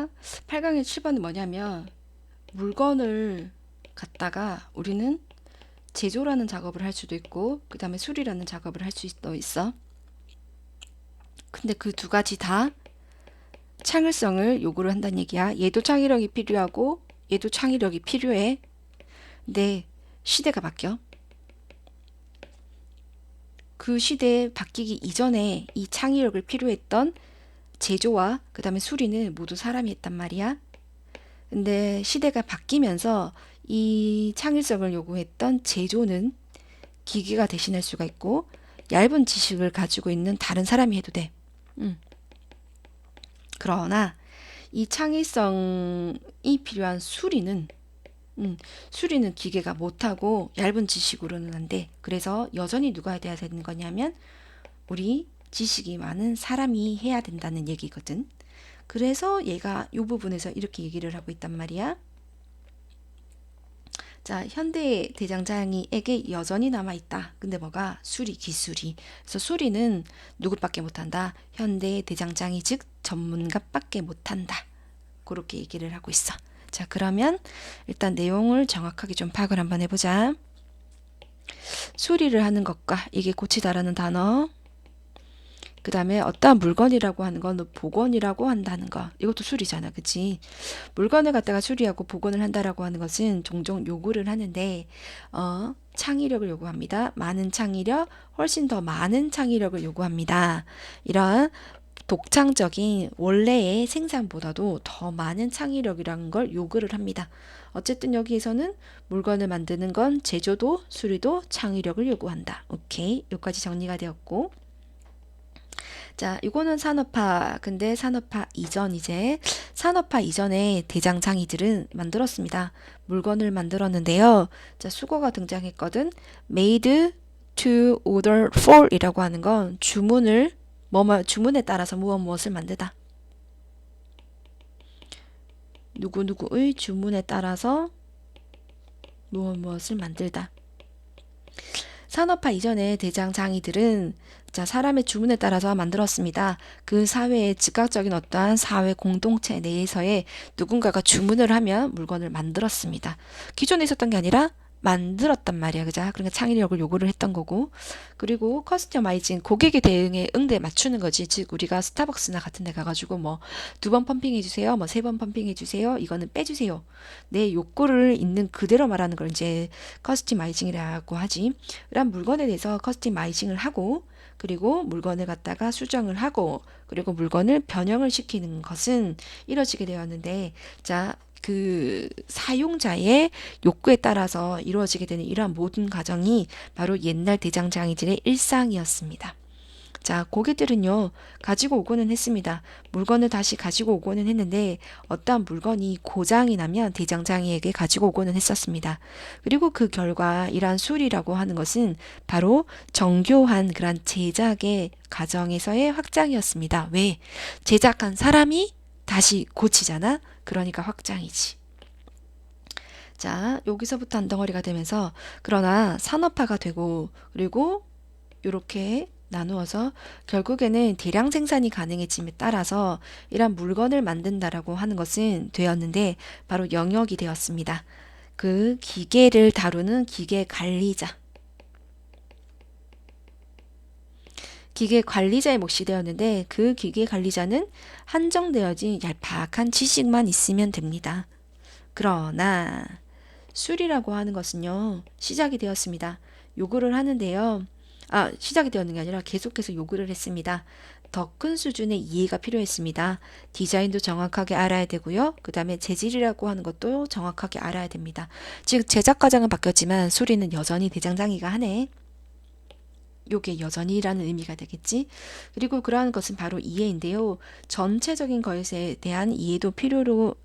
자, 8강의 7번은 뭐냐면 물건을 갖다가 우리는 제조라는 작업을 할 수도 있고 그 다음에 수리라는 작업을 할 수도 있어. 근데 그 두 가지 다 창의성을 요구를 한다는 얘기야. 얘도 창의력이 필요하고 얘도 창의력이 필요해. 근데 시대가 바뀌어. 그 시대에 바뀌기 이전에 이 창의력을 필요했던 제조와 그 다음에 수리는 모두 사람이 했단 말이야. 근데 시대가 바뀌면서 이 창의성을 요구했던 제조는 기계가 대신할 수가 있고 얇은 지식을 가지고 있는 다른 사람이 해도 돼. 음. 그러나 이 창의성이 필요한 수리는 기계가 못하고 얇은 지식으로는 안 돼. 그래서 여전히 누가 해야 되는 거냐면 우리 지식이 많은 사람이 해야 된다는 얘기거든. 그래서 얘가 이 부분에서 이렇게 얘기를 하고 있단 말이야. 자, 현대 대장장이에게 여전히 남아있다. 근데 뭐가? 수리 기술이. 그래서 수리는 누구밖에 못한다. 현대 대장장이 즉 전문가밖에 못한다. 그렇게 얘기를 하고 있어. 자, 그러면 일단 내용을 정확하게 좀 파악을 한번 해보자. 수리를 하는 것과 이게 고치다라는 단어, 그 다음에 어떠한 물건이라고 하는 건 복원이라고 한다는 거. 이것도 수리잖아. 그치? 물건을 갖다가 수리하고 복원을 한다라고 하는 것은 종종 요구를 하는데, 창의력을 요구합니다. 많은 창의력, 훨씬 더 많은 창의력을 요구합니다. 이런 독창적인 원래의 생산보다도 더 많은 창의력이라는 걸 요구를 합니다. 어쨌든 여기에서는 물건을 만드는 건 제조도 수리도 창의력을 요구한다. 오케이. 여기까지 정리가 되었고, 자, 이거는 산업화. 근데 산업화 이전 이제 산업화 이전에 대장장이들은 만들었습니다. 물건을 만들었는데요. 자, 수거가 등장했거든. Made to order for 이라고 하는 건 주문에 따라서 무엇을 만들다. 누구누구의 주문에 따라서 무엇을 만들다. 산업화 이전에 대장장이들은 자, 사람의 주문에 따라서 만들었습니다. 그 사회의 즉각적인 어떠한 사회 공동체 내에서의 누군가가 주문을 하면 물건을 만들었습니다. 기존에 있었던 게 아니라 만들었단 말이야. 그죠? 그러니까 창의력을 요구를 했던 거고. 그리고 커스터마이징, 고객의 대응에 응대 맞추는 거지. 즉, 우리가 스타벅스나 같은 데 가가지고 뭐, 2번 펌핑해주세요. 뭐, 3번 펌핑해주세요. 이거는 빼주세요. 내 욕구를 있는 그대로 말하는 걸 이제 커스터마이징이라고 하지. 이런 물건에 대해서 커스터마이징을 하고, 그리고 물건을 갖다가 수정을 하고, 그리고 물건을 변형을 시키는 것은 이루어지게 되었는데, 자, 그 사용자의 욕구에 따라서 이루어지게 되는 이러한 모든 과정이 바로 옛날 대장장이들의 일상이었습니다. 자, 고객들은요, 가지고 오고는 했습니다. 물건을 다시 가지고 오고는 했는데, 어떠한 물건이 고장이 나면 대장장이에게 가지고 오고는 했었습니다. 그리고 그 결과, 이러한 수리라고 하는 것은 바로 정교한 그런 제작의 과정에서의 확장이었습니다. 왜? 제작한 사람이 다시 고치잖아? 그러니까 확장이지. 자, 여기서부터 한 덩어리가 되면서, 그러나 산업화가 되고, 그리고 이렇게 나누어서 결국에는 대량 생산이 가능해짐에 따라서 이런 물건을 만든다라고 하는 것은 되었는데 바로 영역이 되었습니다. 그 기계를 다루는 기계 관리자. 기계 관리자의 몫이 되었는데 그 기계 관리자는 한정되어진 얄팍한 지식만 있으면 됩니다. 그러나 수리라고 하는 것은요, 시작이 되었습니다. 요구를 하는데요. 시작이 되었는 게 아니라 계속해서 요구를 했습니다. 더 큰 수준의 이해가 필요했습니다. 디자인도 정확하게 알아야 되고요. 그 다음에 재질이라고 하는 것도 정확하게 알아야 됩니다. 즉, 제작 과정은 바뀌었지만 수리는 여전히 대장장이가 하네. 요게 여전히라는 의미가 되겠지. 그리고 그러한 것은 바로 이해인데요. 전체적인 것에 대한 이해도 필요를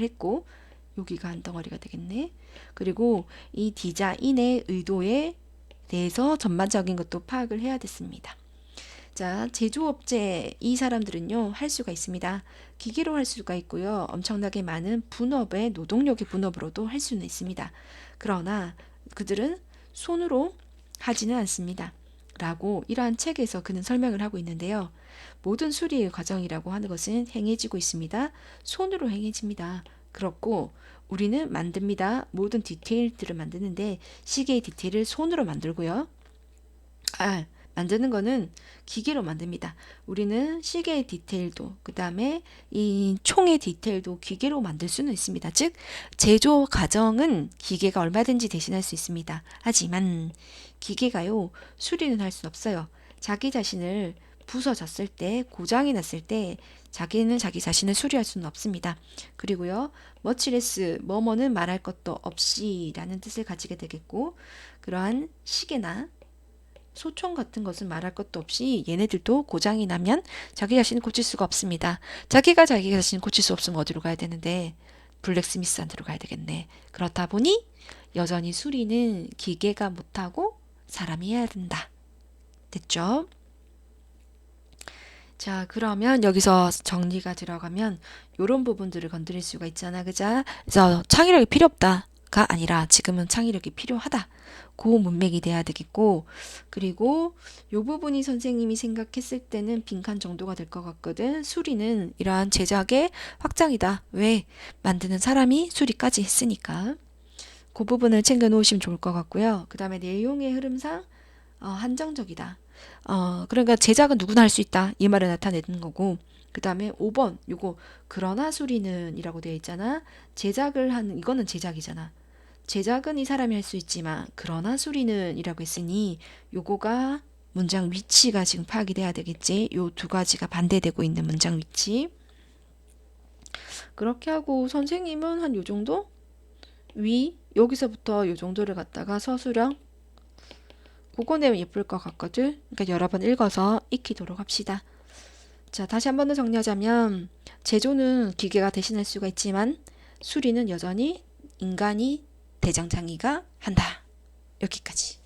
했고, 여기가 한 덩어리가 되겠네. 그리고 이 디자인의 의도에 대해서 전반적인 것도 파악을 해야 됐습니다. 자, 제조업체 이 사람들은요, 할 수가 있습니다. 기계로 할 수가 있고요. 엄청나게 많은 분업의 노동력의 분업으로도 할 수는 있습니다. 그러나 그들은 손으로 하지는 않습니다. 라고 이러한 책에서 그는 설명을 하고 있는데요. 모든 수리의 과정이라고 하는 것은 행해지고 있습니다. 손으로 행해집니다. 그렇고 우리는 만듭니다. 모든 디테일들을 만드는데 시계의 디테일을 손으로 만들고요. 만드는 거는 기계로 만듭니다. 우리는 시계의 디테일도 그 다음에 이 총의 디테일도 기계로 만들 수는 있습니다. 즉 제조 과정은 기계가 얼마든지 대신할 수 있습니다. 하지만 기계가요 수리는 할 수 없어요. 자기 자신을 부서졌을 때 고장이 났을 때 자기는 자기 자신을 수리할 수는 없습니다. 그리고요 머치레스 뭐뭐는 말할 것도 없이 라는 뜻을 가지게 되겠고 그러한 시계나 소총 같은 것은 말할 것도 없이 얘네들도 고장이 나면 자기 자신을 고칠 수가 없습니다. 자기가 자기 자신을 고칠 수 없으면 어디로 가야 되는데 블랙스미스한테로 가야 되겠네. 그렇다 보니 여전히 수리는 기계가 못하고 사람이 해야 된다. 됐죠? 자, 그러면 여기서 정리가 들어가면 요런 부분들을 건드릴 수가 있잖아. 그자? 그래서 창의력이 필요 없다가 아니라 지금은 창의력이 필요하다. 그 문맥이 돼야 되겠고 그리고 요 부분이 선생님이 생각했을 때는 빈칸 정도가 될 것 같거든. 수리는 이러한 제작의 확장이다. 왜? 만드는 사람이 수리까지 했으니까. 그 부분을 챙겨 놓으시면 좋을 것 같고요. 그 다음에 내용의 흐름상 한정적이다. 그러니까 제작은 누구나 할 수 있다. 이 말을 나타내는 거고. 그 다음에 5번 요거 그러나 수리는 이라고 되어 있잖아. 제작을 하는 이거는 제작이잖아. 제작은 이 사람이 할 수 있지만 그러나 수리는 이라고 했으니 요거가 문장 위치가 지금 파악이 돼야 되겠지. 요 두 가지가 반대되고 있는 문장 위치. 그렇게 하고 선생님은 한 요 정도? 여기서부터 요 정도를 갖다가 서술형 그거 내면 예쁠 것 같거든. 그러니까 여러 번 읽어서 익히도록 합시다. 자, 다시 한 번 더 정리하자면 제조는 기계가 대신할 수가 있지만 수리는 여전히 인간이 대장장이가 한다. 여기까지.